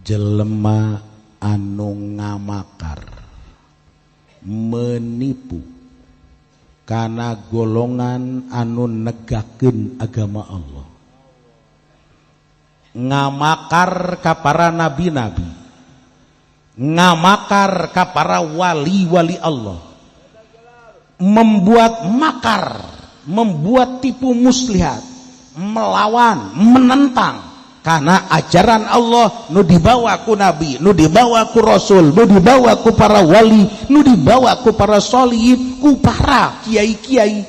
jelema anu ngamakar menipu kana golongan anu negakeun agama Allah, ngamakar ka para nabi-nabi, ngamakar ka para wali-wali Allah, membuat makar, membuat tipu muslihat, melawan, menentang karena ajaran Allah nu dibawa ku nabi, nu dibawa ku rasul, nu dibawa ku para wali, nu dibawa ku para sholihin, ku para kiai-kiai.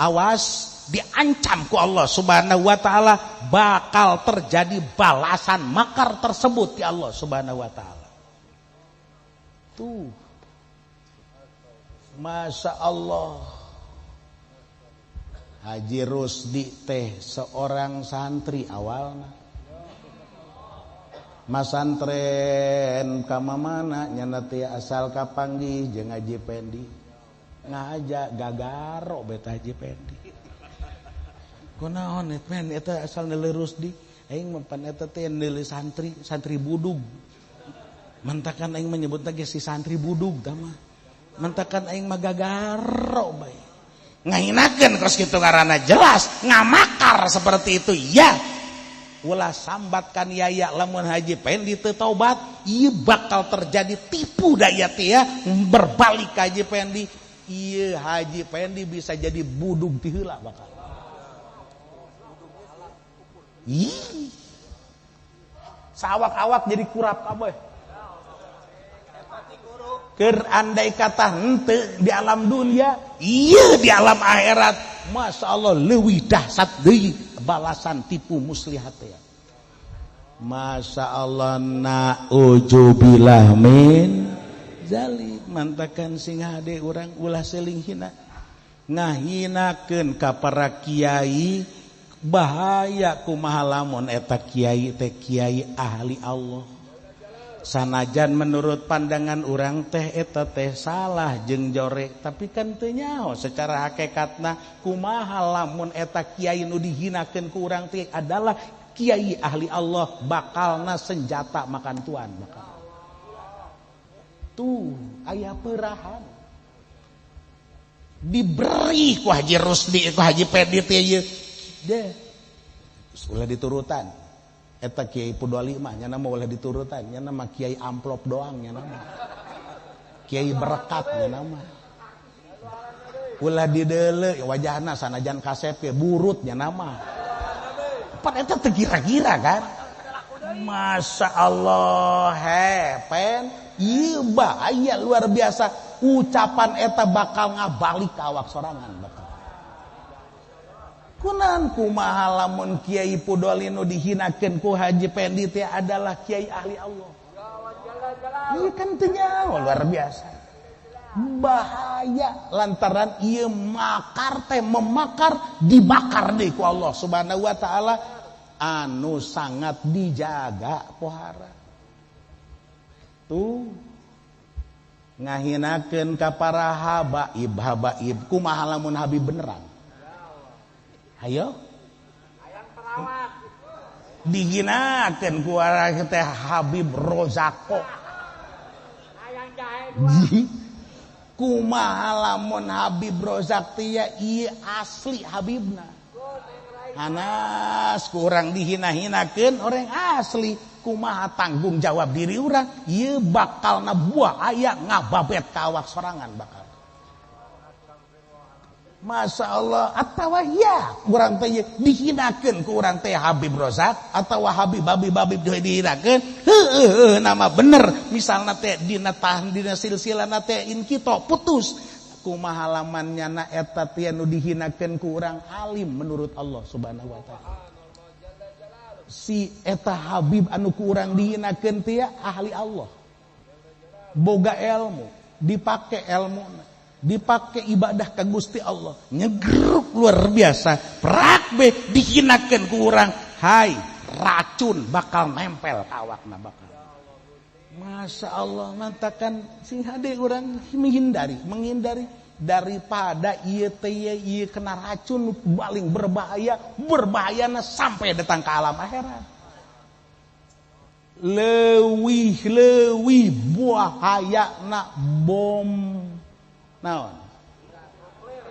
Awas, diancam ku Allah Subhanahu wa taala bakal terjadi balasan makar tersebut di Allah Subhanahu wa taala. Tuh. Masya Allah. Haji Rusdi teh seorang santri awalna. Masantren kamamana nyana teh asal kapanggih jeung Haji Pendi. Ngajak gagaro beta Haji Pendi. Kunaon eta men eta asal neuleuh Rusdi. Aing mempan eta teh neuleuh santri budug. Mentakan aing menyebutna ge si santri budug tah mah. Mentakan aing mah gagaro bae. Ngahinakeun kos kitu ngaranna jelas ngamakar seperti itu ya. Ulah sambatkan yaya lamun Haji Pendi teu taubat, ieu bakal terjadi tipu daya teh ya, berbalik ka Haji Pendi. Ieu Haji Pendi bisa jadi budug ti heula bakal. Ih. Sawak-awak jadi kurap aboy. Keur andai kata henteu di alam dunia, ieu di alam akhirat. Masya Allah leuwih dahsyat deui balasan tipu muslihat ya. Masya Allah na'udzubillah min zalik. Mantakan sing hade urang ulah seuling hina. Ngahinakeun ka para kiai bahaya kumaha lamun eta kiai teh kiai ahli Allah. Sanajan menurut pandangan urang teh eta teh salah jeung jorek, tapi kan teu nyaho secara hakikatna kumaha lamun eta kiai nu dihinakeun ku urang teh adalah kiai ahli Allah, bakalna senjata makan tuan bakal. Tuh aya peurahan diberi ku Haji Rusdi ku Haji Pendi teh ieu deh ulah diturutan. Eta kiai Pudwali mah nya nama boleh diturutan, nya nama kiai amplop doang nya nama. Kiai berkat nya nama. Ulah dideuleu wajahna sanajan kasep ge burut nya nama. Pan eta teu kira-kira kan. Masya Allah pen ieu bahaya luar biasa. Ucapan eta bakal ngabalik ka awak sorangan bakal. Kunaon kumaha lamun Kiai Pudwali nu dihinakeun ku Haji Pendi teh adalah kiai ahli Allah. Ieu kan teu nyaho luar biasa. Bahaya lantaran ieu makar teh memakar dibakar deui ku Allah Subhanahu wa taala anu sangat dijaga pohara. Tuh ngahinakeun ka para habaib kumaha lamun habib beneran. Ayo ayang perawat dihinakeun ku urang teh Habib Rozako. Ayang jahe kumaha lamun Habib Rozak teh ieu asli habibna. Hanas ku urang dihina-hinakeun orang asli, kumaha tanggung jawab diri urang ieu bakalna buah aya ngababet ka awak sorangan bakal. Masya Allah, atawa ya urang teh dihinakeun ku urang teh Habib Rozak atawa Habib dihinakeun heueuh nama bener misalna teh dina silsilana teh in kita putus kumaha lamannya na eta teh nu dihinakeun ku urang alim menurut Allah Subhanahu wa taala. Si eta Habib anu ku urang dihinakeun teh ahli Allah. Boga ilmu, dipake ilmuna. Dipakai ibadah ka Gusti Allah nyegeruk luar biasa prak be dihinakeun ku urang hai racun bakal nempel ka awakna bakal. Masya Allah mantakan sing hade urang menghindari daripada ieu teh ieu kena racun paling berbahayana sampai datang ke alam akhirat. leuwih buahayana bom naon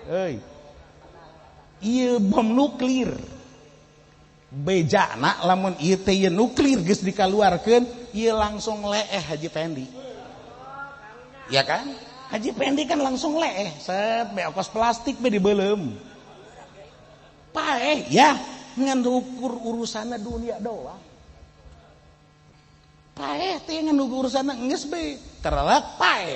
euy ieu bom nuklir bejana lamun ieu teh nuklir geus dikaluarkeun ieu langsung leeh Haji Pendi ya kan Haji Pendi kan langsung leeh set be ongkos plastik be dibeulem paeh ya ngan ukur urusanna dunia doang paeh teh ngan urusanna geus be terelak paeh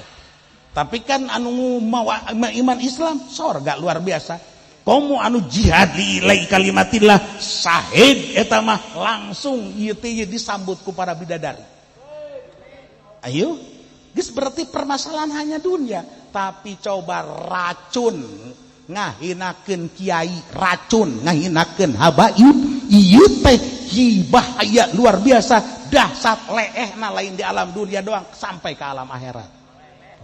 tapi kan anu mawa iman Islam sorga luar biasa komo anu jihad lillahi kalimatillah syahid eta mah langsung ieu teh disambut ku para bidadari ayo geus berarti permasalahan hanya dunia tapi coba racun ngahinakeun kiai racun ngahinakeun habaib ieu teh bahaya luar biasa dahsyat leehna lain di alam dunia doang sampai ke alam akhirat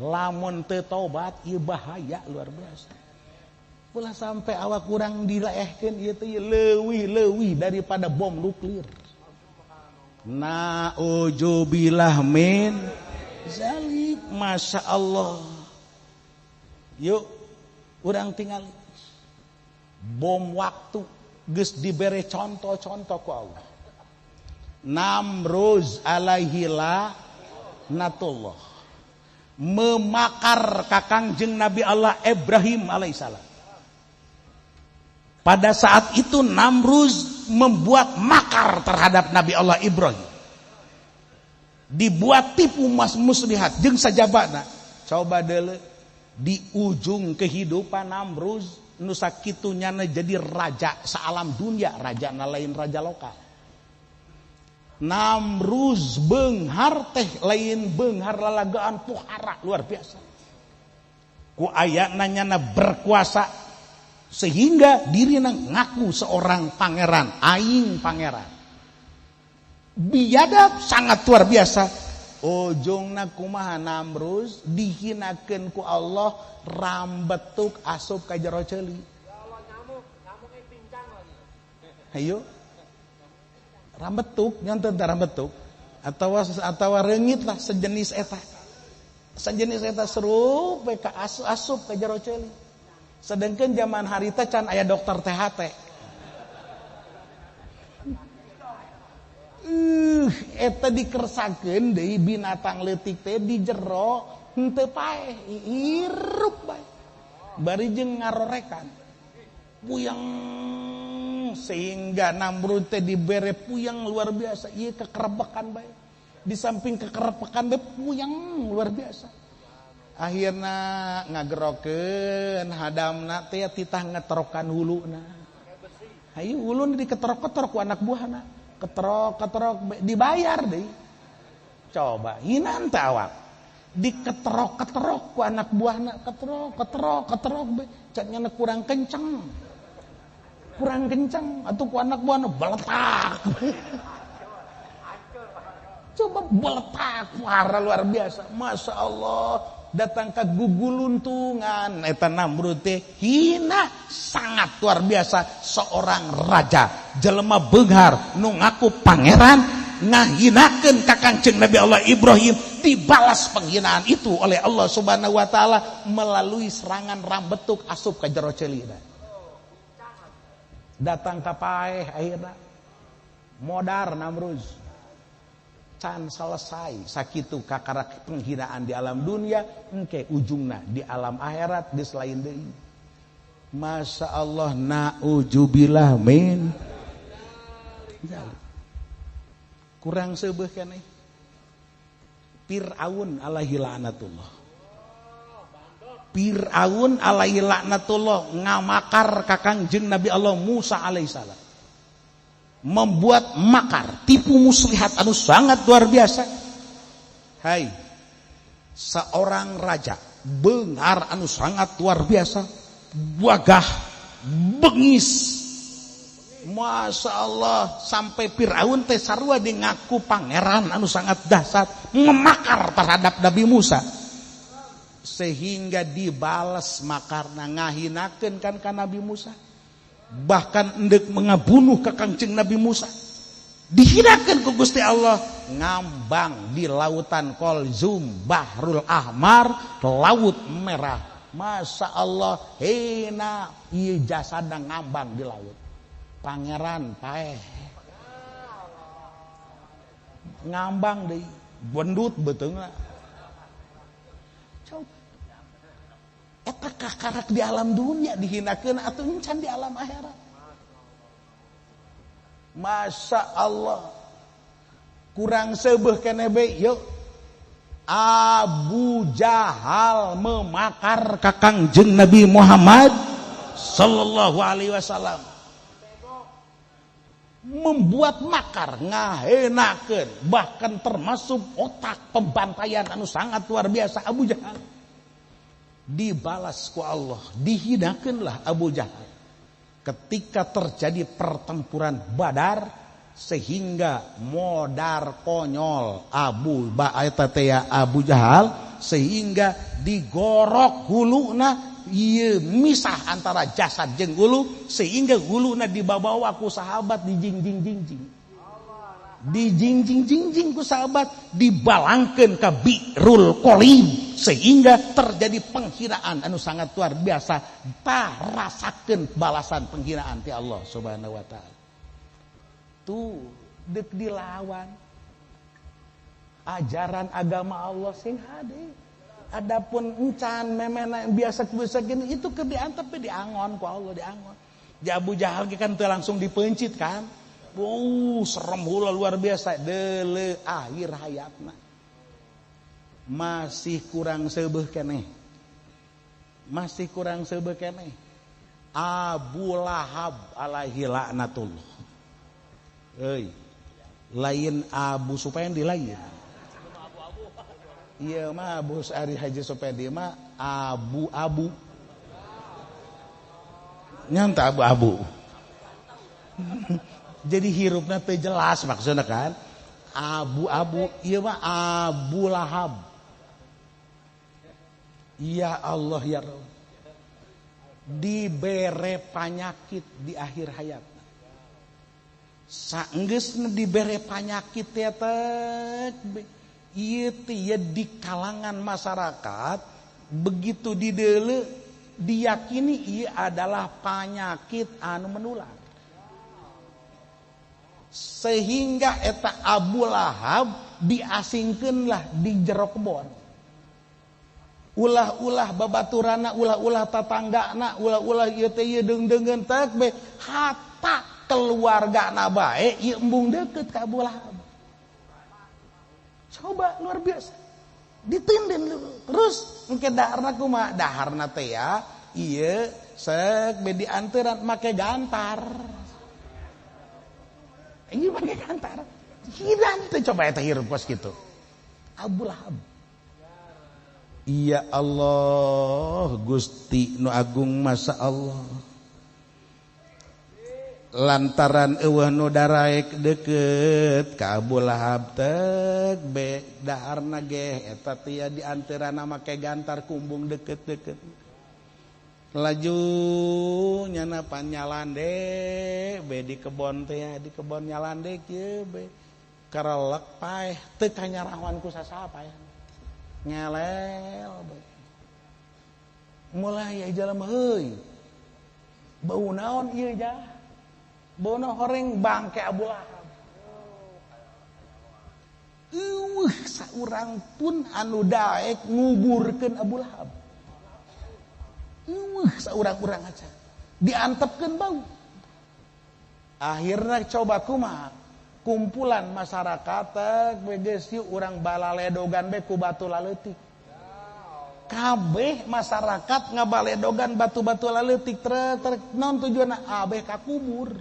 lamun teu tobat ieu bahaya luar biasa ulah sampai awak kurang dileehkeun ieu teh leuwih daripada bom nuklir na'udzubillah min zalik masya Allah yuk urang tinggal bom waktu geus dibere contoh-contoh ku Allah Namruz alaihi laknatullah memakar ka Kangjeng Nabi Allah Ibrahim alaihissalam pada saat itu Namruz membuat makar terhadap Nabi Allah Ibrahim dibuat tipu muslihat jeung sajabana coba deuleu di ujung kehidupan Namruz nu sakitunya jadi raja saalam dunia raja na lain raja lokal Namruz beunghar teh lain beunghar lalagaan puhara luar biasa ku ayana nyana berkuasa sehingga dirina ngaku seorang pangeran aing pangeran biadab sangat luar biasa ujungna kumaha Namruz dihinakeun ku Allah rambetuk asup ka jero ceuli nyamuk pincang lagi hayo rambetuk nyanteun teh rambetuk atawa reungit lah sejenis eta serup we ka asup ka jero ceuli sedengkeun zaman harita can aya dokter THT eta dikersakeun deui binatang leutik teh di jero henteu paeh hirup bae bari jeung ngarorekan puyang sehingga Namrud teh dibere puyang luar biasa ieu kekerebekan bae di samping kekerebekan bae puyang luar biasa akhirna ngagerokeun hadamna teh titah ngeterokan huluna hayu hulun diketerok-keterok ku anak buahna keterok dibayar deh coba hinan teh awak diketerok ku anak buahna keterok be catnya kurang kencang atuh ku anak buahna beletak coba beletak parah luar biasa masya Allah datang ke guguluntungan eta Namrud teh hina sangat luar biasa seorang raja jelema beunghar nu ngaku pangeran ngahinakeun ka Kangjeng Nabi Allah Ibrahim dibalas penghinaan itu oleh Allah Subhanahu wa taala melalui serangan rambetuk asup ka jero ceuli datang ka paeh akhirna modar Namrud can selesai sakitu kakara penghinaan di alam dunia engke ujungna di alam akhirat geus lain deui masya Allah na'udzubillah min kurang seubeuh keneh Fir'aun alaihi laknatullah Fir'aun alaihi laknatullah ngamakar ka Kangjeng Nabi Allah Musa alaihissalam membuat makar tipu muslihat anu sangat luar biasa hai seorang raja beunghar anu sangat luar biasa wagah bengis masya Allah sampai Firaun teh sarua di ngaku pangeran anu sangat dahsyat memakar terhadap Nabi Musa sehingga dibales makarna ngahinakeun kan ka Nabi Musa bahkan endek mengabunuh ke Kangjeng Nabi Musa dihinakeun ku Gusti Allah ngambang di lautan Kolzum Bahrul Ahmar, laut merah. Masya Allah, hina ieu jasada ngambang di laut. Pangeran paeh ngambang deui, bendut beteungna. Coba eta kakarak di alam dunia dihinakeun atuh encan di alam akhirat. Masya Allah, kurang seubeuh keneh bae yuk. Abu Jahal memakar ka Kangjeng Nabi Muhammad sallallahu alaihi wasallam, membuat makar, ngahenakeun, bahkan termasuk otak pembantaian anu sangat luar biasa Abu Jahal. Dibalas ku Allah, dihinakeunlah Abu Jahal ketika terjadi pertempuran Badar, sehingga modar konyol Abu Jahal, sehingga digorok huluna, ieu misah antara jasad jeung hulu, sehingga huluna dibawa ku sahabat dijingjing ku sahabat, dibalangkeun ka Bi'rul Qalib, sehingga terjadi penghinaan anu sangat luar biasa. Tah rasakeun balasan penghinaan ti Allah Subhanahu wa taala. Tuh dek dilawan ajaran agama Allah sing hade. Adapun encan memena biasa gini itu diantep diangon ku Allah, diangon. Abu Jahal kan teu langsung dipencit kan. Serem heula luar biasa, deuleu akhir hayatna. Masih kurang seubeuh keneh. Abu Lahab alaihi laknatullah. Lain Abu Supandi lain. Iya mah Abu Ari Haji Supandi mah abu-abu. Nyanta abu-abu. Jadi hirupna teu jelas maksudna kan. Abu-abu ieu mah Abu Lahab. Ya Allah ya Rabb. Dibere penyakit di akhir hayat. Saenggeusna dibere penyakit teh ieu teh di kalangan masyarakat begitu dideuleu diyakini ieu adalah penyakit anu menular. Sehingga eta Abu Lahab diasingkeunlah di jero kebon. Ulah-ulah babaturana, ulah-ulah tatanggana, ulah-ulah ieu teh ieu deung-deungeun teh hatta keluarga nabae ieu embung deket ka Abu Lahab. Coba luar biasa. Ditinden terus engke daharna kumaha? Daharna teh ya ieu seuk be dianteuran make gantar. Ieu make gantar. Hiran teh coba eta hirup kos kitu. Abu Lahab. Ya Allah, Gusti nu agung masa Allah. Lantaran eueuh nu daraek deukeut ka Abu Lahab teh be daharna ge eta teh di anteuranna make gantar kumbung deukeut-deukeut. Laju nyana pan nyalande be di kebon teh di kebon nyalande kieu be karelek paeh teu kanyarawan ku sasapa ya. Ngelel be. Mulai jalema heuy. Bau naon ieu jah? Bono horeng bangke Abu Lahab. Saurang pun anu daek nguburkeun Abu Lahab. Saurang-urang aja diantepkeun bau. Akhirna coba kumaha? Kumpulan masyarakat geus urang balaledogan be ku batu laleutik. Kabeh masyarakat ngabaledogan batu-batu laleutik trek naon tujuanna? Abeh ka kubur.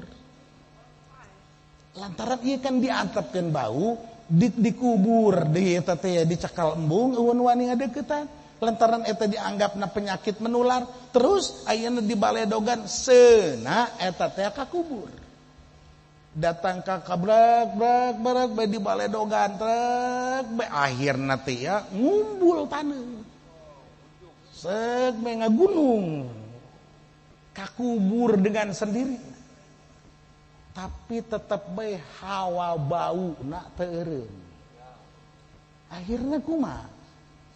Lantaran ieu kan diantepkeun bau, dikubur di eta teh dicekal embung eueun wani ngadeuketan. Lantaran eta dianggapna penyakit menular, terus ayeuna dibaledogan seuna eta teh ka kubur. Datang ka kabrek be dibaledogan trek be akhirna teh ya ngumbul taneuh. Seuk me ngagunung. Ka kubur dengan sendiri. tapi tetap bae hawa bau nak teureum. Akhirnya kumaha?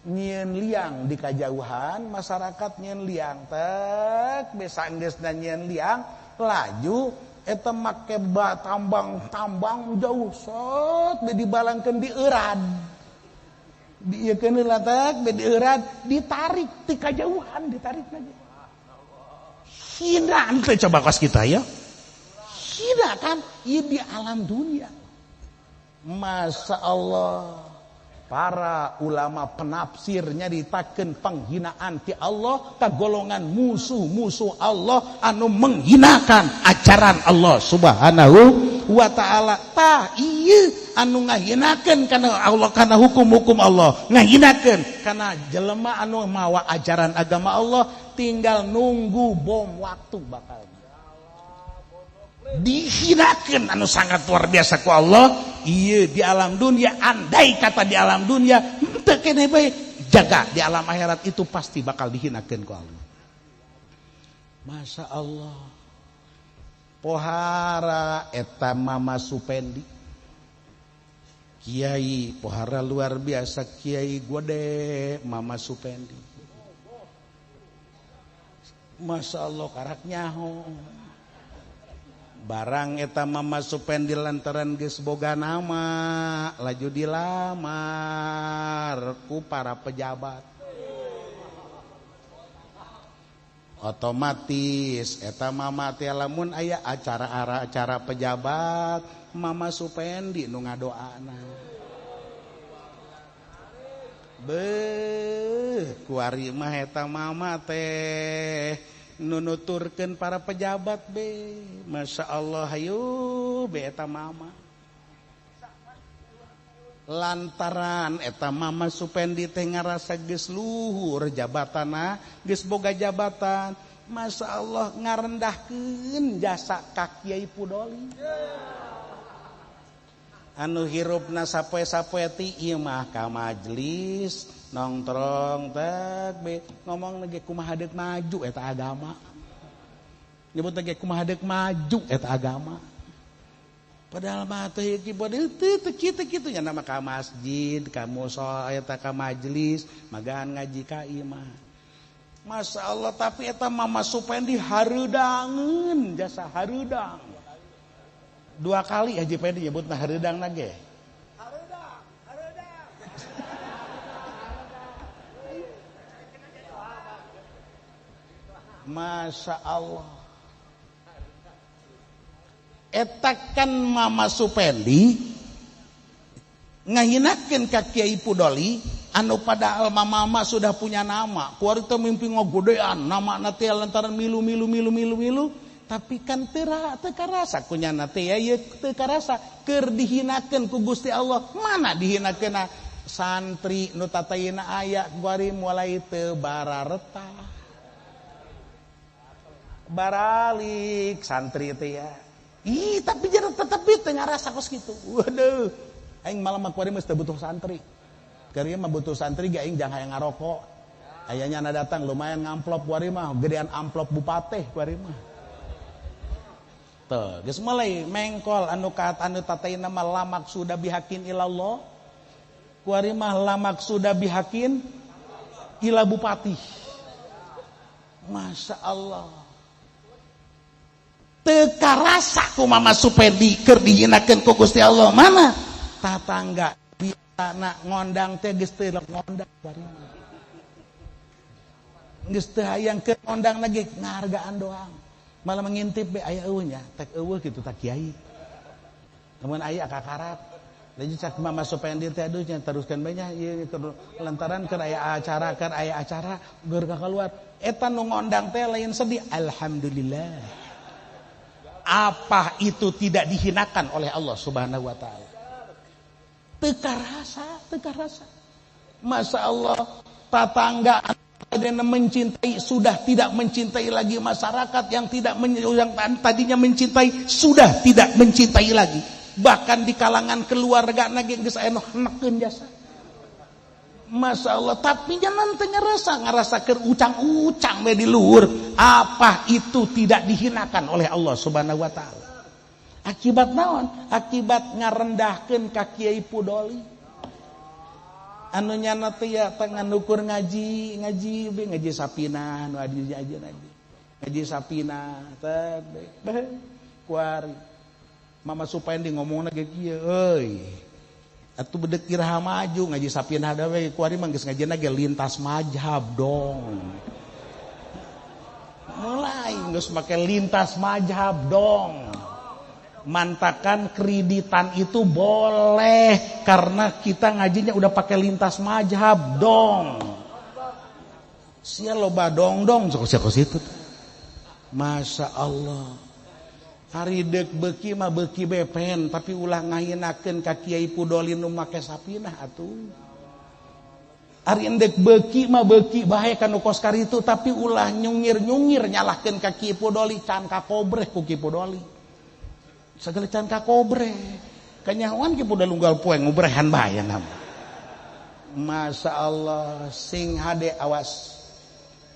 Nyieun liang di kajauhan, masyarakat nyieun liang tek besa geusna nyieun liang, laju eta make tambang jauh sot dibalangkeun di eurad. Dieukeun heula tek di eurad, ditarik ti kajauhan, ditarik lagi. Hina teh coba kos kita ya. Hina kan ieu di alam dunia. Masya Allah. Para ulama penafsirnya ditakeun penghinaan ti Allah ka golongan musuh-musuh Allah anu menghinakan ajaran Allah Subhanahu wa taala. Tah ieu anu ngahinakeun kana Allah, kana hukum-hukum Allah, ngahinakeun kana jelema anu mawa ajaran agama Allah, tinggal nunggu bom waktu bakal dihinakeun anu sangat luar biasa ku Allah. Ieu di alam dunia, andai kata di alam dunia teu keneh bae, jaga di alam akhirat itu pasti bakal dihinakeun ku Allah. Masya Allah. Pohara eta Mama Supendi, Kiai pohara luar biasa, Kiai Gode Mama Supendi. Masya Allah karak nyaho. Barang eta Mama Supendi lantaran geus boga nama, laju dilamar ku para pejabat. Otomatis eta mama teh lamun aya acara pejabat, Mama Supendi nu ngadoana. Beuh, kuari mah eta mama teh nunuturkeun para pejabat be. Masya Allah, hayu be eta mama. Lantaran eta Mama Supendi teh ngarasa geus luhur jabatana, geus boga jabatan. Masya Allah, ngarendahkeun jasa ka Kiai Pudoli. Anu hirupna sapoe-sapoe ti ieu mah ka majelis nongkrong teh be ngomong lagi kumaha deuk maju eta agama. Nyebut lagi kumaha deuk maju eta agama. Padahal mah teh teu kitu nya nama ka masjid, ka musala eta ka majelis, magaan ngaji ka ieu mah. Masya Allah, tapi eta Mama Supendi hareudangeun, jasa hareudang. 2 kali Haji Pendi nyebutna hareudang nage. Masya Allah. Eta kan Mama Supendi ngahinakeun ka Kiai Pudoli anu padahal mama sudah punya nama. Kuari teh mimpi ngogodean nama teh lantaran milu tapi kan teu karasa kunyana teh ya teu karasa keur dihinakeun ku Gusti Allah. Mana dihinakeunna santri nu tatayina aya kuari mulai teu barareta. Baralik santri teh ya. Ih, tapi jangan tetep teu ngarasa kos kitu. Waduh, aing malam mah kuari mah teu butuh santri. Keur mah butuh santri ge aing jangan hayang ngarokok. Ayanya na datang lumayan ngamplop kuari mah, gedean amplop bupateh kuari mah. Tuh, geus mulai mengkol anu tatayna mah lamak sudah bihakin ilallah. Kuari mah lamak sudah bihakin ila bupati. Masya Allah. Teu karasa ku Mama Supendi keur dihinakeun ku Gusti Allah. Mana tatangga biasana ngondang teh geus teu ngondang bari. Geus teu hayang keur ngondang lagi ngahargaan doang. Malah mengintip be aya eueuh nya, tek eueuh kitu tak kiai. Lamun aya kakarat. Jadi cak Mama Supendi teh aduh nya teruskeun bae nya ieu lantaran keur aya acara geur kaluar. Eta nu ngondang teh lain sedih. Alhamdulillah. Apa itu tidak dihinakan oleh Allah Subhanahu wa taala? Teu karasa. Masya Allah, tetangga yang mencintai sudah tidak mencintai lagi, masyarakat yang tadinya mencintai sudah tidak mencintai lagi. Bahkan di kalangan keluarga nage geus aya nu hanekeun jasa. Masya Allah, tapi jangan ngerasa kerucang-ucang di luhur. Apa itu tidak dihinakan oleh Allah Subhanahu wa taala? Akibat naon? Akibat ngarendahkeun ka Kiai Pudoli. Anu nyana teh ya tangan ukur ngaji sapina nu adi aja nanti. Ngaji sapina teh kuari. Mama supaya di ngomongna ge kieu euy. Atuh bedek iraha maju ngaji sapina da we kuari mah geus ngajina ge lintas mazhab dong. Mulai geus make lintas mazhab dong. Mantakan kreditan itu boleh karena kita ngajinya udah pakai lintas mazhab dong. Sia loba dong sok situ. Masya Allah. Hari dek beki mah beki bepen tapi ulah ngahinakeun ka Kiai Pudoli nu make sapinah atuh. Ari endek beki mah beki bae kana kos karitu tapi ulah nyungir-nyungir nyalahkeun ka Kiai Pudoli can ka kobreh ku Kiai Pudoli. Segala can ka kobre kanyawan ki Pudoli unggal poe ngubrehan bae nama. Masya Allah sing hade awas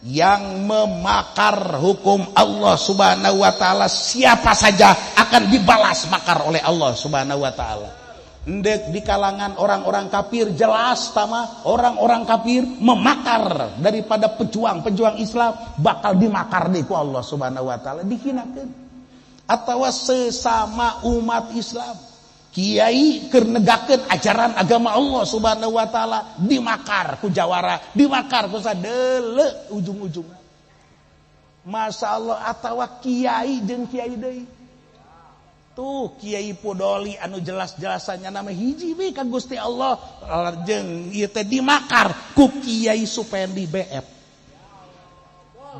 yang memakar hukum Allah Subhanahu wa taala siapa saja akan dibalas makar oleh Allah Subhanahu wa taala. Endek di kalangan orang-orang kafir jelas tama orang-orang kafir memakar daripada pejuang Islam bakal dimakar deui ku Allah Subhanahu wa taala dihinakeun. Atau sesama umat Islam kiai keur negakeun ajaran agama Allah Subhanahu wa taala dimakar ku jawara, dimakar ku sadeuleu ujung-ujungna. Masya Allah atawa kiai jeung kiai deui. Tuh Kiai Pudoli anu jelas-jelasannya nama hiji we ka Gusti Allah jeung ieu teh dimakar ku Kiai Supendi BF.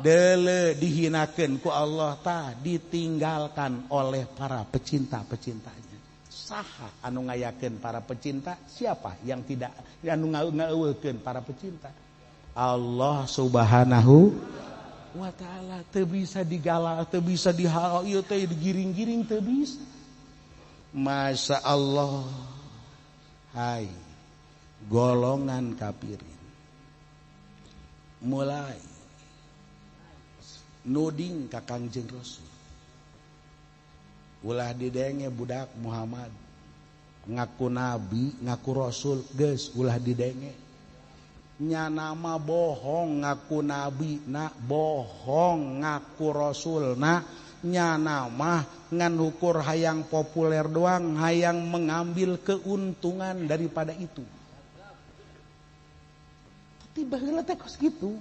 Dele dihinakeun ku Allah tah ditinggalkan oleh para pecinta-pecintanya. Saha anu ngayakeun para pecinta? Siapa yang tidak anu ngeuweukeun para pecinta? Allah Subhanahu wa taala. Teu bisa digalau, teu bisa dihal ieu teh digiring-giring teu bisa. Masya Allah. Hai golongan kafirin. Mulai nuding ka Kangjeng Rasul. Ulah didenge budak Muhammad. Ngaku nabi, ngaku rasul, geus ulah didenge. Nya nama bohong ngaku nabi, na bohong ngaku rasul, na nya nama ngan ukur hayang populer doang, hayang mengambil keuntungan daripada itu. Tapi baheula teh kos kitu.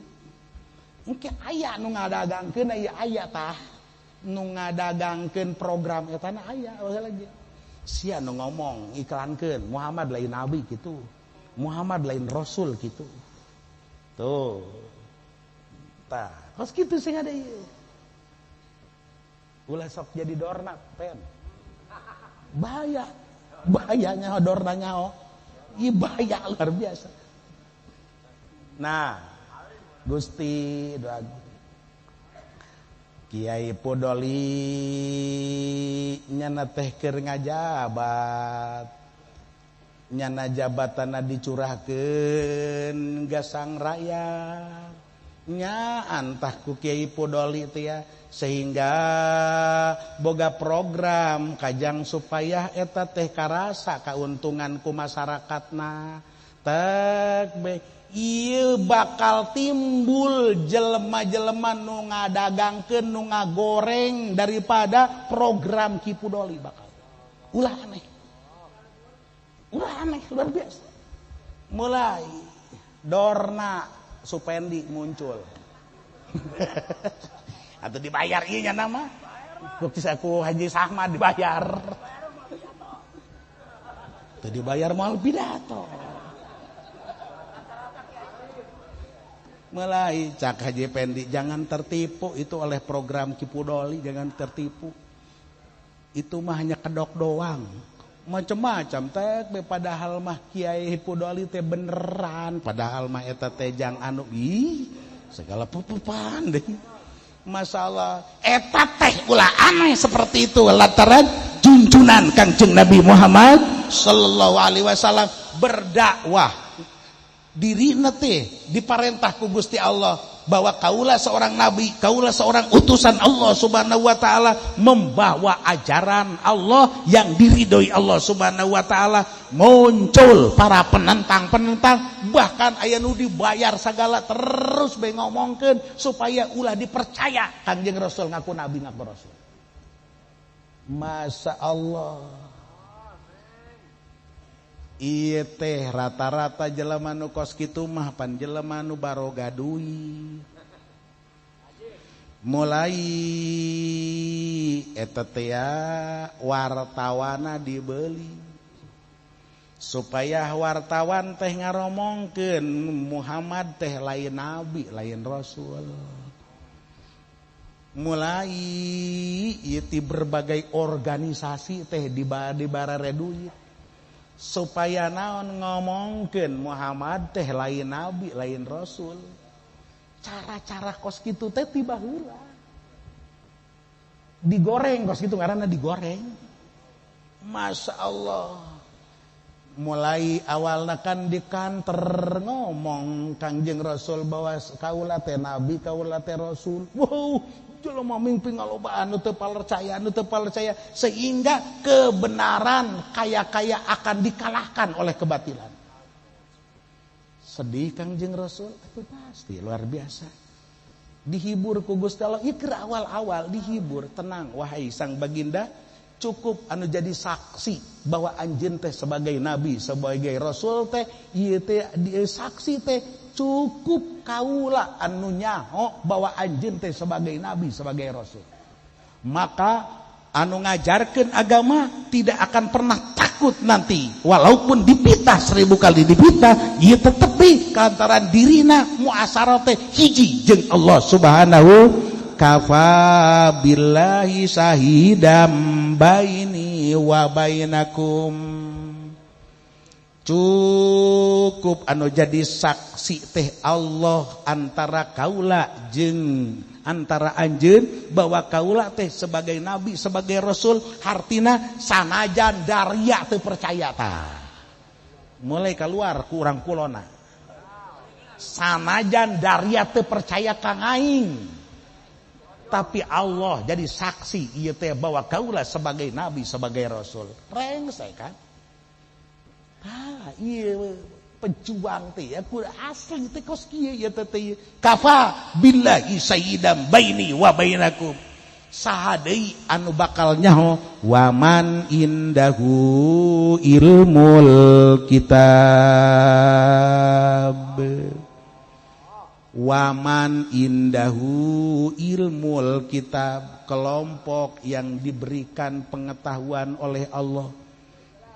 Engke aya nu ngadagangkeun aya tah nu ngadagangkeun program eta na aya lagi. Sia nu ngomong iklankeun Muhammad lain nabi kitu. Muhammad lain rasul kitu. Tuh. Tah, kos kitu sing ada ieu. Ulah sok jadi dorna pen. Bahaya. Bahayanya dorna nyao. Ieu bahaya luar biasa. Nah, Gusti doa Kiai Pudoli nyana teh keur ngajabat, nyana jabatanna dicurahkeun gasang rakyat, nya antah ku Kiai Pudoli teh ya sehingga boga program kajang supaya eta teh karasa kauntungan ku masyarakatna tek be. Ieu bakal timbul jelema-jelema nu ngadagangkeun nu ngagoreng daripada program Ki Pudoli bakal. Ulah aneh luar biasa. Mulai Dorna Supendi muncul. Atau dibayar ieu nya nama. Ku Haji Sahmad dibayar. Teu dibayar moal pidato. Mulai cak Haji Pendi, jangan tertipu itu oleh program Ki Pudoli, jangan tertipu. Itu mah hanya kedok doang. Macam-macam teh padahal mah Kiai Pudoli teh beneran, padahal mah eta teh jang anu segala pupupan deh. Masalah eta teh ulah aneh seperti itu lantaran junjunan Kangjeng Nabi Muhammad sallallahu alaihi wasallam berdakwah. Diri teh diparentah ku Gusti Allah bahwa kaulah seorang nabi, kaulah seorang utusan Allah Subhanahu wa taala, membawa ajaran Allah yang diridhoi Allah Subhanahu wa taala. Muncul para penentang-penentang, bahkan aya nu dibayar segala terus bae ngomongkeun supaya ulah dipercaya Kangjeng Rasul ngaku nabi ngaku rasul. Masya Allah. Ieu teh rata-rata jelema nu kos kitu mah pan jelema nu baroga duit. Mulai eta teh wartawana dibeli. Supaya wartawan teh ngaromongkeun Muhammad teh lain nabi, lain rasul. Mulai ieu berbagai organisasi teh dibarare duit. Supaya naon ngomongkeun Muhammad teh lain nabi lain rasul. Cara-cara kos kitu teh tiba heula digoreng, kos kitu ngaranna digoreng. Masya Allah. Mulai awalna kan di kantor ngomong Kangjeng Rasul bahwa kaula teh nabi, kaula teh rasul. Wow, jelema mimpi ngalobaan nu teu percaya, sehingga kebenaran kaya-kaya akan dikalahkan oleh kebatilan. Sedih Kangjeng Rasul? Itu pasti luar biasa. Dihibur ku Gusti Allah, ikir awal-awal dihibur, tenang wahai sang baginda, cukup anu jadi saksi bahwa anjeun teh sebagai nabi, sebagai rasul teh ieu teh saksi teh cukup kaula anu nyaho bahwa anjeun teh sebagai nabi, sebagai rasul. Maka anu ngajarkeun agama tidak akan pernah takut nanti walaupun dipitah 1000 kali dipitah, ieu tetepi kantaran dirina muasarah teh hiji jeung Allah Subhanahu kafa billahi syahidam baini wa bainakum. Cukup anu jadi saksi teh Allah antara kaula jeung antara anjeun bahwa kaula teh sebagai nabi, sebagai rasul, hartina sanajan daria teu percaya tah. Mulai keluar ku urang kulona. Sanajan daria teu percaya kang aing. Tapi Allah jadi saksi ieu teh bahwa kaula sebagai nabi, sebagai rasul. Rengsek kan? Ieu pejuang teh kudu asli teh kos kieu ieu teh kafa billahi sayyidam baini wa bainakum. Saha deui anu bakal nyaho waman indahu ilmul kitab. Waman indahu ilmul kitab, kelompok yang diberikan pengetahuan oleh Allah,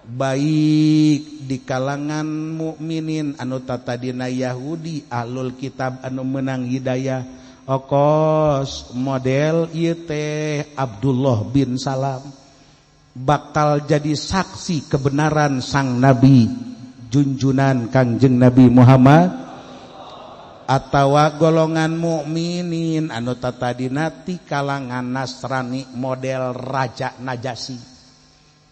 baik di kalangan mukminin anu tatadina Yahudi ahlul kitab anu menang hidayah. Okos model ieu teh Abdullah bin Salam bakal jadi saksi kebenaran sang nabi junjunan Kangjeng Nabi Muhammad, atawa golongan mukminin anu tatadina ti kalangan Nasrani model Raja Najasyi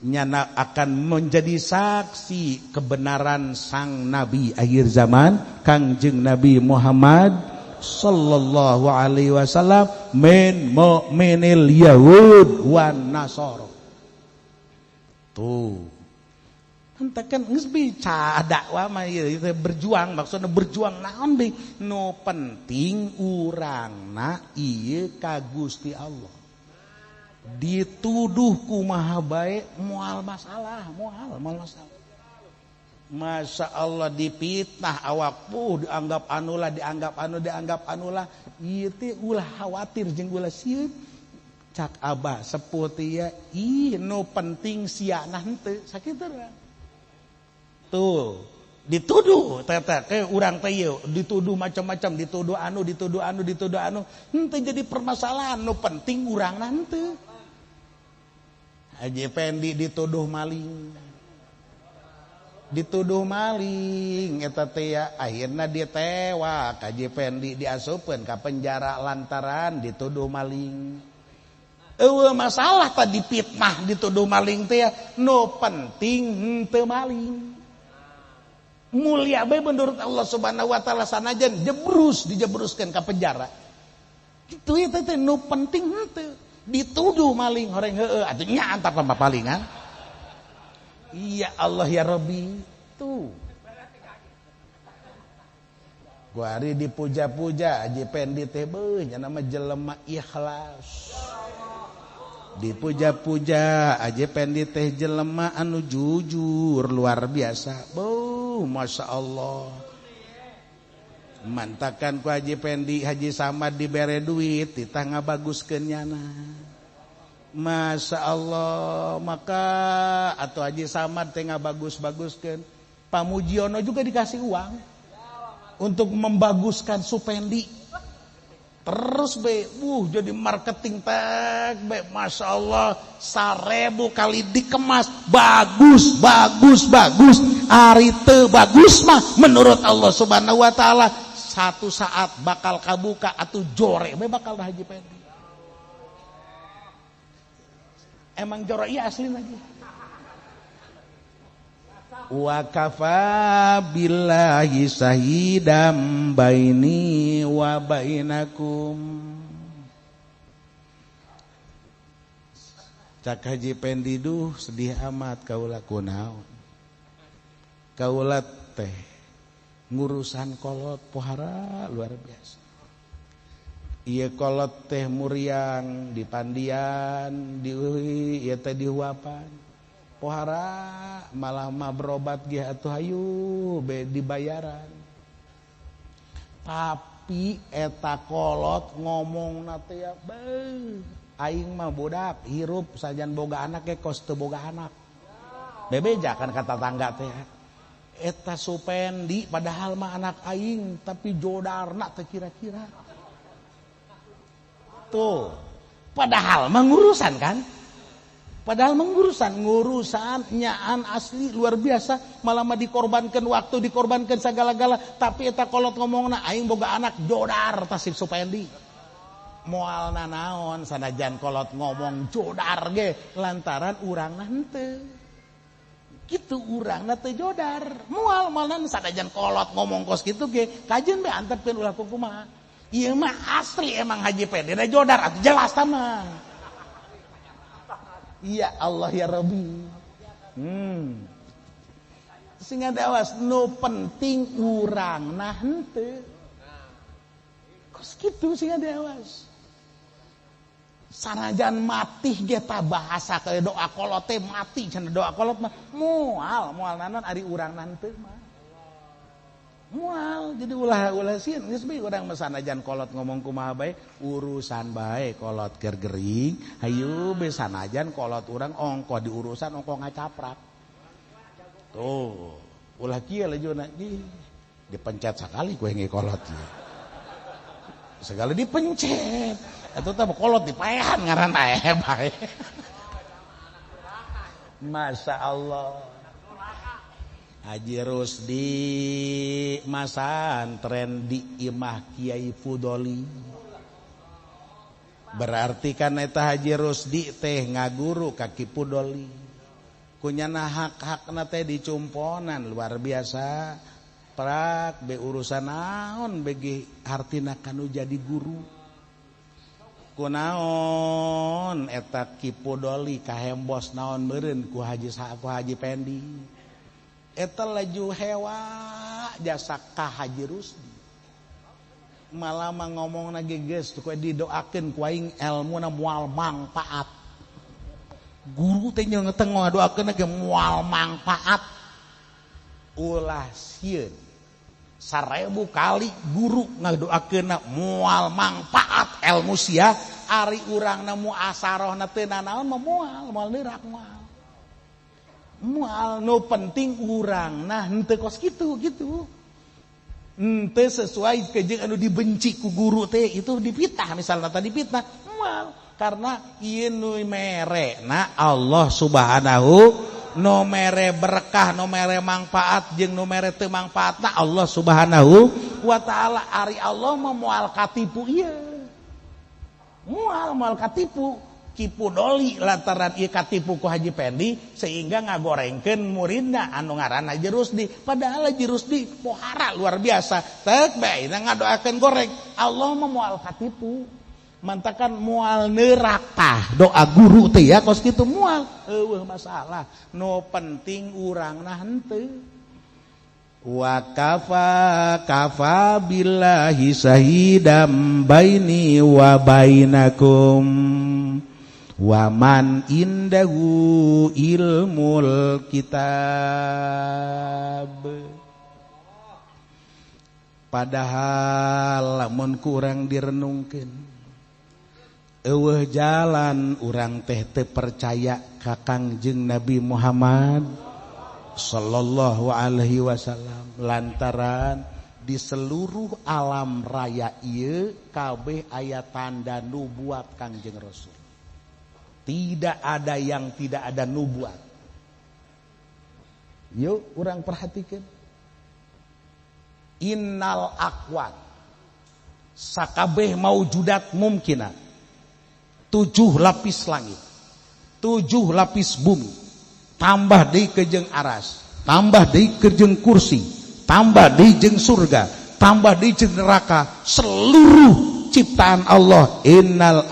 nyana akan menjadi saksi kebenaran sang nabi akhir zaman Kangjeng Nabi Muhammad sallallahu alaihi wasallam min mu'minil yahud wan nasara. Tuh henteu geus bicara dakwah mah ieu berjuang, maksudna berjuang naon deui? Nu penting urangna ieu ka Gusti Allah. Dituduh kumaha bae moal masalah, moal masalah. Masya Allah dipitnah awak dianggap anulah, dianggap anulah. Ieu teh ulah khawatir jeung ulah sieun. Cak abah sepuh teh ih nu penting siana henteu sakitu. Tuh dituduh tete ke urang teh ieu dituduh macam-macam, dituduh anu henteu jadi permasalahan. Nu penting urangna henteu. Haji Pendi dituduh maling eta teh akhirna ditewak. Haji Pendi diasupkeun ka penjara lantaran dituduh maling. Eueuh masalah tadi dipitnah dituduh maling teh nu penting henteu maling. mulia bae menurut Allah Subhanahu wa taala sanajan dijebruskeun ka penjara. Kitu eta teh nu penting henteu. Dituduh maling horeng heueuh atuh nya antar palingan. Iya Allah ya Rabbi tuh. Guari dipuja-puja Haji Pendi teh beuh nya nama jelema ikhlas. Dipuja-puja Haji Pendi teh jelema anu jujur luar biasa. Beuh Masya Allah. Mantakan ku Haji Pendi Haji Samad dibere duit titah ngabaguskeun nyana. Masya Allah. Maka atau Haji Samad teh ngabagus-baguskeun. Pamujiono juga dikasih uang untuk membaguskan Supendi. Terus be, jadi marketing tag be, Masya Allah 1000 kali dikemas, bagus. Ari teu bagus mah menurut Allah Subhanahu wa taala satu saat bakal kabuka atuh jore be bakal Haji Pendi. Emang jore iya asli lagi. Wa kafa billahi syahidam baini wa bainakum. Cak Haji Pendi duh sedih amat kaula kunaon. Kaula teh ngurusan kolot pohara luar biasa. Ieu kolot teh muriang di pandian, di uhi, ieu teh di huapan. Pohara malah mah berobat ge atuh hayu be dibayaran. Tapi eta kolot ngomongna teh ya beuh aing mah budak hirup sajan boga anak ge kos teu boga anak. Bebeja kan kata tangga teh. Eta Supendi padahal mah anak aing tapi jodarna teh kira-kira. Tuh. Padahal mah ngurusan kan? Padahal ngurusan nyaan asli luar biasa, malah mah dikorbankan waktu, dikorbankan segala-gala, tapi eta kolot ngomongna aing boga anak jodar tasib Supendi. Moalna naon sanajan kolot ngomong jodar ge lantaran urangna henteu. Kitu urangna teu jodar. Moalna sanajan kolot ngomong kos kitu ge kajeun be antepkeun ulah kumaha. Ieu mah asli emang Haji Pendi da jodar atuh jelas mah. Ya Allah ya Rabbi. Sehingga dawas nu penting urangna henteu. Kos kitu sehingga dawas. Sanajan mati ge tah bahasa kayak doa kolot teh mati cenah doa kolot mah moal nanon ari urangna henteu mah. Moal jadi ulah sieun geus bae urang mah sanajan kolot ngomong kumaha bae urusan bae kolot keur gering hayu be sanajan kolot urang ongko diurusan ongko ngacaprak. Tuh ulah kieu lejuna dipencet sakali ku henge kolot ieu. Segala dipencet. Eta teh kolot dipaehan ngaran bae. Masya Allah. Haji Rusdi masantren di Imah Kiai Fudoli. Berarti kan eta Haji Rusdi teh ngaguru ka Ki Fudoli. Kunyana hak-hakna teh dicumponan luar biasa. Prak be urusan naon bege hartina kanu jadi guru. Kunaon eta Ki Fudoli kahembos naon meureun ku Haji Pendi. Eta laju hewa jasa ka Haji Rusdi. Malah mah ngomongna ge geus teu didoakeun ku aing elmuna moal mangpaat. Guru teh nyeungeuteng ngadoakeun ge moal mangpaat. Ulah sieun 1000 kali guru ngadoakeunna moal mangpaat elmu sia ari urangna muasarohna teu nanaon mah moal neurak moal. Moal no penting urang nah henteu kos gitu henteu sesuai jeung anu dibenci ku guru teh itu dipitah misalna tadi dipitnah moal karena ieu nu merena Allah Subhanahu no mere berkah no mere manfaat jeung no mere teu manfaatna Allah Subhanahu wa taala ari Allah mah moal katipu ieu moal katipu Kipudoli lantaran ieu katipu ku Haji Pendi sehingga ngagorengkeun muridna anu ngaranna Haji Rusdi. Padahal Haji Rusdi pohara luar biasa. Teuk bae ngadoakeun goreng. Allah mah moal katipu. Mantakan moal neraka. Doa guru teh ya kos kitu moal. Eueuh masalah. Nu penting urangna henteu. Wa kafa billahi syahidam baini wa bainakum wa man indahu ilmul kitab. Padahal lamun kurang direnungkeun eueuh jalan urang teh teu percaya ka Kangjeng Nabi Muhammad sallallahu alaihi wasallam lantaran di seluruh alam raya ieu kabeh aya tanda nubuat Kangjeng Rasul. Tidak ada yang tidak ada nubuat. Yuk urang perhatikan. Innal aqwan sakabeh maujudat mungkinat. 7 lapis langit, 7 lapis bumi. Tambah deui ke jeung aras, tambah deui ke jeung kursi, tambah deui jeung surga, tambah deui jeung neraka, seluruh ciptaan Allah. Innal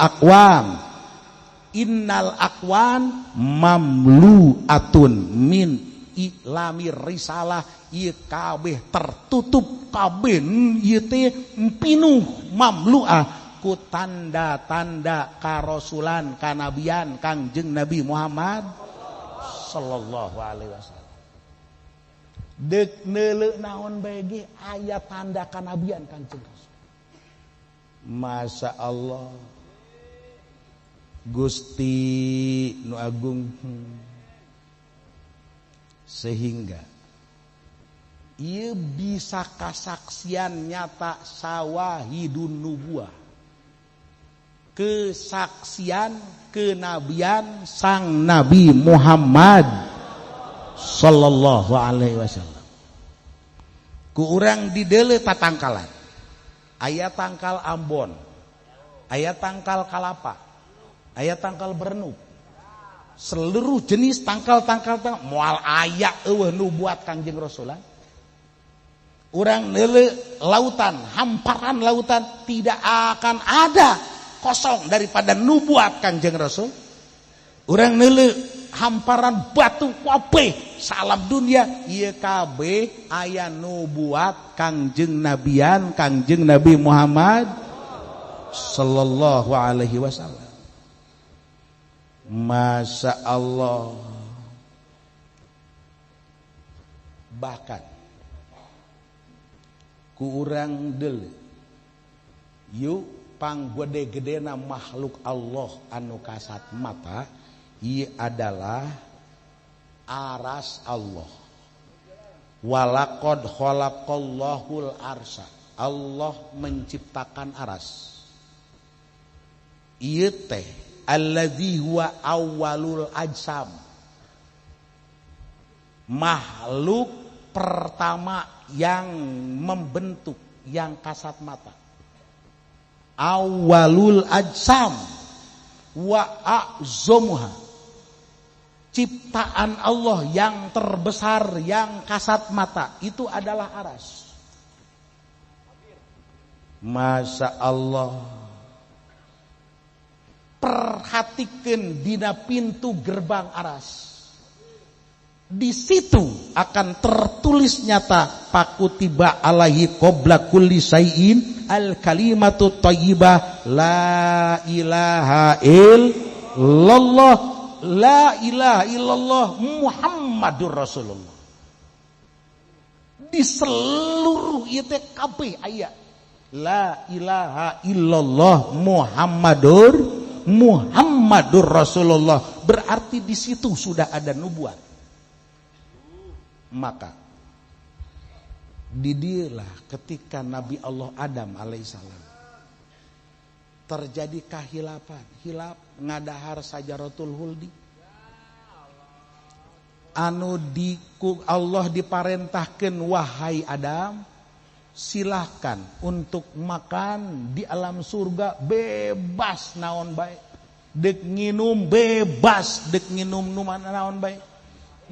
aqwan mamlu'atun min ilami risalah. Ieu kabeh tertutup, kabeh ieu teh pinuh mamlu'ah ku tanda-tanda karasulan, kanabian Kangjeng Nabi Muhammad sallallahu alaihi wasallam. Deuk neuleuh naon bae ge aya tanda kanabian Kangjeng Rasul. Masya Allah. Gusti nu agung. Sehingga ieu bisa kasaksian nyata sawahidun nubuah. Kesaksian kenabian sang Nabi Muhammad sallallahu alaihi wasallam. Ku urang di deuleu tatangkalan. Aya tangkal Ambon, aya tangkal Kalapa, aya tangkal Bernub. Seluruh jenis tangkal-tangkal moal aya eueuh nubuat Kangjeng Rasul. Urang deuleu lautan, hamparan lautan tidak akan ada kosong daripada nubuat Kangjeng Rasul. Urang neuleuh hamparan batu kabeh salam dunia ieu kabeh aya nubuat Kangjeng Nabian Kangjeng Nabi Muhammad sallallahu alaihi wasallam. Masya Allah. Bahkan ku urang deuleu yuk panggede-gedena makhluk Allah anu kasat mata ieu adalah aras Allah. Walaqad khalaqallahul arsy. Allah menciptakan aras. Ieu teh allazi huwa awwalul ajsam. Makhluk pertama yang membentuk, yang kasat mata. Awwalul ajsam wa a'zamuha. Ciptaan Allah yang terbesar, yang kasat mata itu adalah aras. Masya Allah. Perhatikan dina pintu gerbang aras. Di situ akan tertulis nyata pakutiba alaihi qabla kulli syai'in al kalimatu thayyibah la ilaha illallah la ilaha illallah Muhammadur Rasulullah. Di seluruh ieu teh kabeh aya la ilaha illallah Muhammadur Rasulullah. Berarti di situ sudah ada nubuat. Maka didilah ketika Nabi Allah Adam alaihissalam terjadi kahilapan, hilap ngadahar sajaratul huldi. Anu Allah diparentahkeun wahai Adam, silahkan untuk makan di alam surga bebas naon bae. dek nginum bebas, dek nginum nu mana naon bae.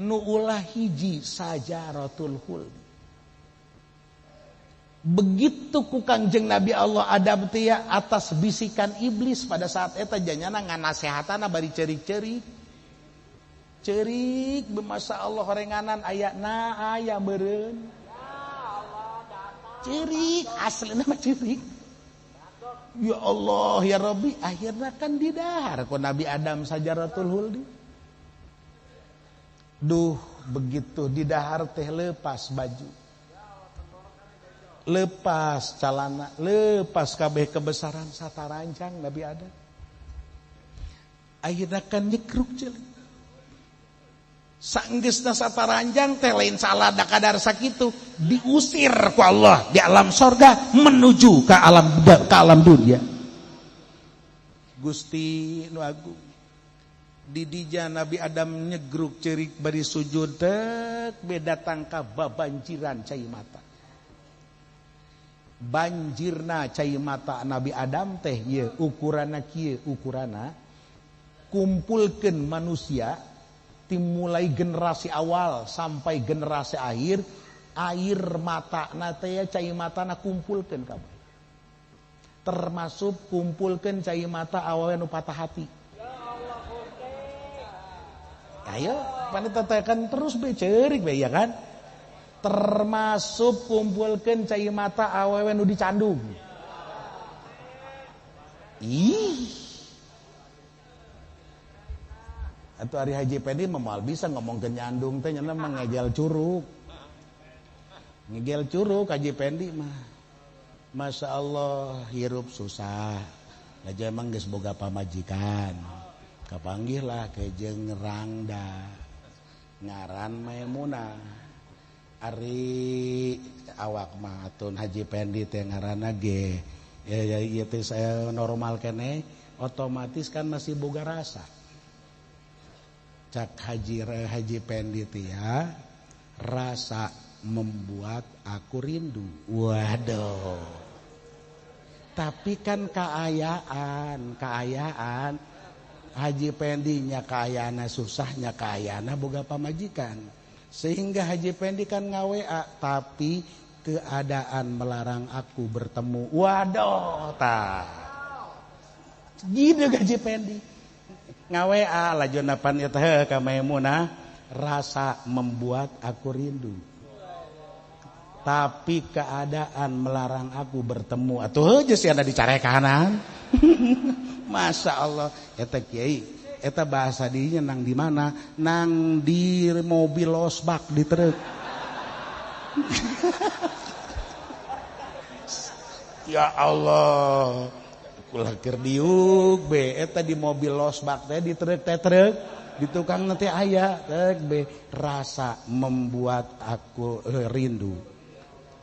Nu ulah hiji sajaratul khuldi. Begitu ku Kangjeng Nabi Allah Adam teh ya atas bisikan iblis pada saat eta janyana nganasehatana bari ceurik-ceurik. Ceurik bemasa Allah horenganan aya na aya meureun. Ceurik aslina mah ceurik. Ya Allah ya Rabbi, akhirnya kan didahar ku Nabi Adam sajaratul khuldi. Duh, begitu didahar teh lepas baju. Lepas calana, lepas kabeh kebesaran satarancang Nabi Adam. Akhirnya kan nyekruk ceuli. Saenggeusna satarancang teh lain salah da kadar sakitu, diusir ku Allah di alam sorga menuju ke alam dunia. Gusti nu agung. Di dija Nabi Adam nyegruk ceurik bari sujud dek beda tangka babanjiran cai mata. Banjirna cai mata Nabi Adam teh ye ukurana kieu ukurana kumpulkeun manusia dimulai generasi awal sampai generasi akhir air mata na teh cai matana kumpulkeun kabeh termasuk kumpulkeun cai mata awewe nu patah hati. Ayo panita tekan terus be ceurik be ya kan. Termasuk kumpulkeun cai mata awewe nu dicandung. Ih. Atuh Ari Haji Pendi moal bisa ngomongkeun nyandung teh nya mah ngegel curug. Ngegel curug Haji Pendi mah. Masya Allah hirup susah. Aja emang geus boga pamajikan. Kapanggih lah ke jeung Rangda. Ngaran Maimunah. Ari awak mah atun Haji Pendi teh ngaranna ge ya ieu teh saya normal keneh otomatis kan masih boga rasa. Cak Haji Pendi teh ya rasa membuat aku rindu. Waduh. Tapi kan kaayaan Haji Pendi nya kaayana susahnya kaayana boga pamajikan. Sehingga Haji Pendi kan ngawa tapi keadaan melarang aku bertemu. Waduh tah. Gitu Haji Pendi. Ngawa lajuna pan eta ka Maimunah rasa membuat aku rindu. Tapi keadaan melarang aku bertemu. Atuh geus sia dicarekanan. Masya Allah eta kiai. Eta bahasa dinya nang di mana? Nang di mobil losbak di truk. Ya Allah. Kulah keur diuk be eta di mobil losbak teh di truk di tukang nanti aya teh be rasa membuat aku rindu.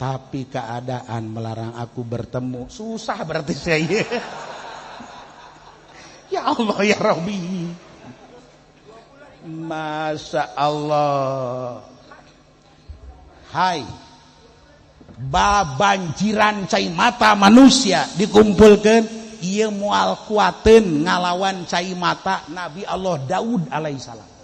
Tapi keadaan melarang aku bertemu. Susah berarti saya. Ya Allah ya Rabbi. Masya Allah. Hai babanjiran cai mata manusia dikumpulkan ieu moal kuateun ngalawan cai mata Nabi Allah Daud alaihissalam.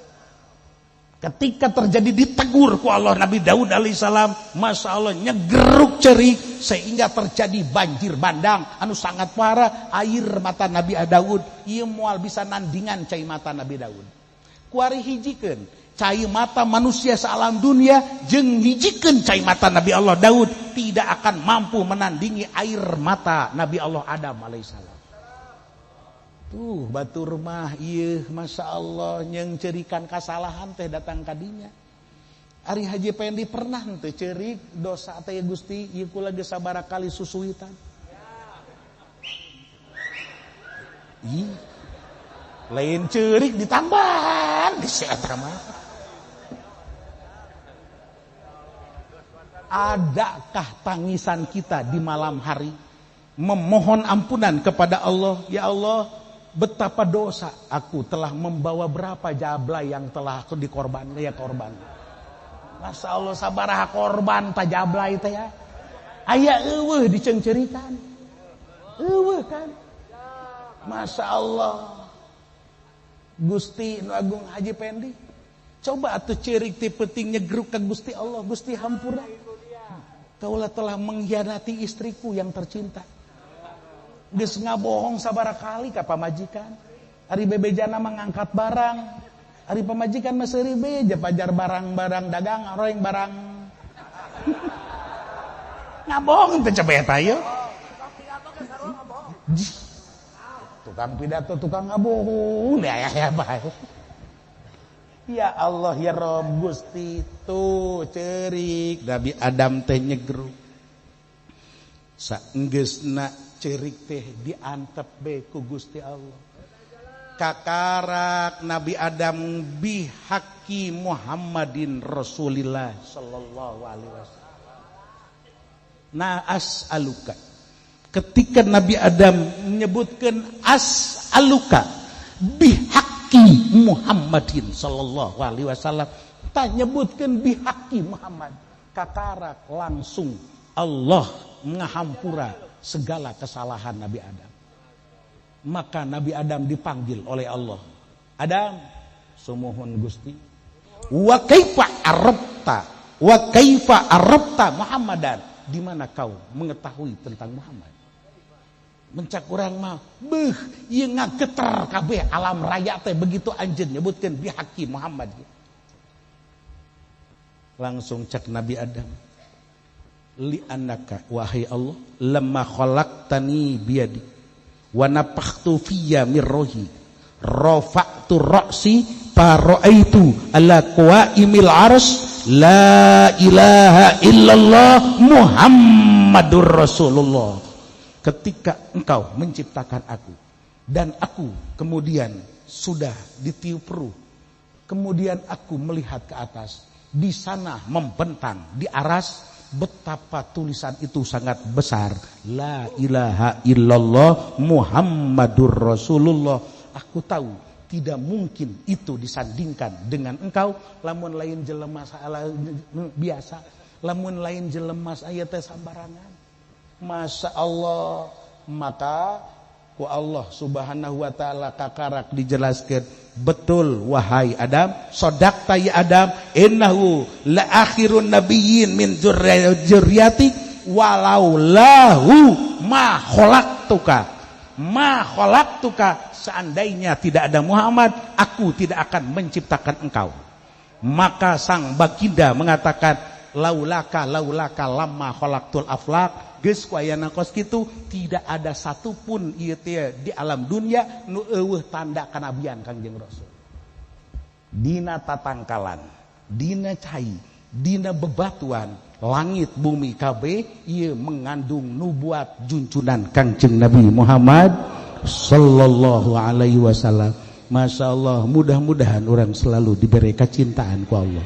Ketika terjadi ditegur ku Allah Nabi Daud alaihissalam, Masya Allah nyegeruk cerik sehingga terjadi banjir bandang anu sangat parah air mata Nabi Daud ieu moal bisa nandingan cai mata Nabi Daud. Kuari hijikeun cai mata manusia sealam dunia jeung hijikeun cai mata Nabi Allah Daud tidak akan mampu menandingi air mata Nabi Allah Adam alaihissalam. Tuh batur mah ieu Masya Allah yang cerikan kesalahan teh datang kadinya. Ari Haji Pendi pernah teu ceurik dosa teh Gusti ieu kula geus sabaraha kali susuitan. Ih. Lain ceurik ditambahan geus eta mah. Adakah tangisan kita di malam hari memohon ampunan kepada Allah? Ya Allah, betapa dosa aku telah membawa berapa jablay yang telah aku dikorban. Masya Allah sabaraha korban ta jablay teh ya. Aya eueuh dicengcerikan. Eueuh kan. Masya Allah. Gusti Nu Agung Haji Pendi. Coba atuh ceurik ti penting nyegruk ka Gusti Allah, Gusti hampura. Kaulah telah mengkhianati istriku yang tercinta. Geus ngabohong sabaraha kali ka pamajikan. Ari bebejana mangangkat barang. Ari pamajikan mah seuri beja pajar barang-barang dagang roeng barang. Ngabohong teh coba eta ieu. Tukang pidato, tukang ngabohong, ya bae. Ya Allah ya Rob Gusti tuh cerik Nabi Adam teh nyegruk. Saenggeusna cerik teh diantep be ku Gusti Allah. Kakarak Nabi Adam bihaqi Muhammadin Rasulillah sallallahu alaihi wasallam. Na as'aluka. Ketika Nabi Adam menyebutkan as'aluka bihaqi Muhammadin sallallahu alaihi wasallam, tak nyebutkan bihaqi Muhammad, kakarak langsung Allah ngahampura segala kesalahan Nabi Adam. Maka Nabi Adam dipanggil oleh Allah. Adam, sumuhun Gusti. Wa kaifa arabta Muhammadan? Di mana kau mengetahui tentang Muhammad? Mencak urang mah beuh ieu ngageter kabeh alam raya teh begitu anjeun nyebutkeun bihaqi Muhammad. Langsung cek Nabi Adam, li annaka wahai Allah lamma khalaqtani biyadi wa nafakhtu fiyya min ruhi rafa'tu ra'si fa ra'aitu ala qawaimil arsy la ilaha illallah Muhammadur Rasulullah. Ketika engkau menciptakan aku dan aku kemudian sudah ditiup ruh, kemudian aku melihat ke atas, di sana membentang di aras, betapa tulisan itu sangat besar, la ilaha illallah Muhammadur Rasulullah. Aku tahu tidak mungkin itu disandingkan dengan engkau, lamun lain jelema biasa, lamun lain jelema aya teh sambarangan. Masya Allah. Maka ku Allah subhanahu wa ta'ala kakarak dijelaskan, betul wahai Adam, sodakta ya Adam, innahu la akhirun nabiyyin min dzurriyyati walau lahu ma khalaqtuka, seandainya tidak ada Muhammad, aku tidak akan menciptakan engkau. Maka sang baginda mengatakan, laulaka lamma khalaqtul aflaq. Geus ku aya kos kitu, tidak ada satupun ieu teh di alam dunia nu eueuh tanda kanabian Kangjeng Rasul. Dina tatangkalan, dina cai, dina bebatuan, langit bumi kabeh ieu mengandung nubuat juncunan Kangjeng Nabi Muhammad sallallahu alaihi wasallam. Masya Allah, mudah-mudahan orang selalu diberi kecintaan ku Allah.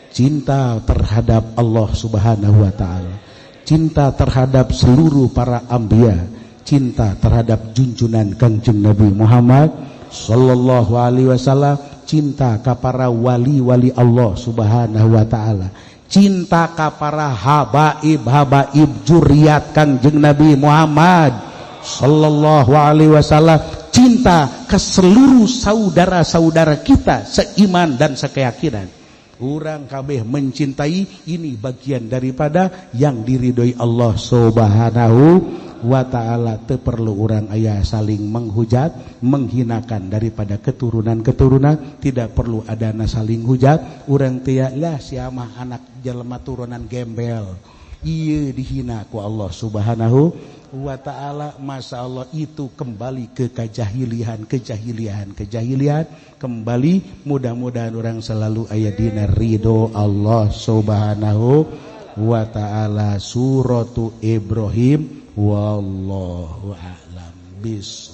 Cinta terhadap Allah subhanahu wa ta'ala, cinta terhadap seluruh para anbiya, cinta terhadap junjunan Kangjeng Nabi Muhammad sallallahu alaihi wasallam, cinta ka para wali-wali Allah subhanahu wa ta'ala, cinta ka para habaib juriat Kangjeng Nabi Muhammad sallallahu alaihi wasallam, cinta ke seluruh saudara-saudara kita seiman dan sekeyakinan. Urang kabeh mencintai, ini bagian daripada yang diridhoi Allah subhanahu wa ta'ala. Teu perlu urang aya saling menghujat, menghinakan daripada keturunan-keturunan, tidak perlu ada saling hujat. Urang teu lah sia mah anak jelema turunan gembel, ieu dihina ku Allah subhanahu wa ta'ala. Masya Allah, itu kembali ke kejahilian, kembali. Mudah-mudahan orang selalu aya dina ridho Allah subhanahu wa ta'ala. Suratu Ibrahim, wallahu a'lam bis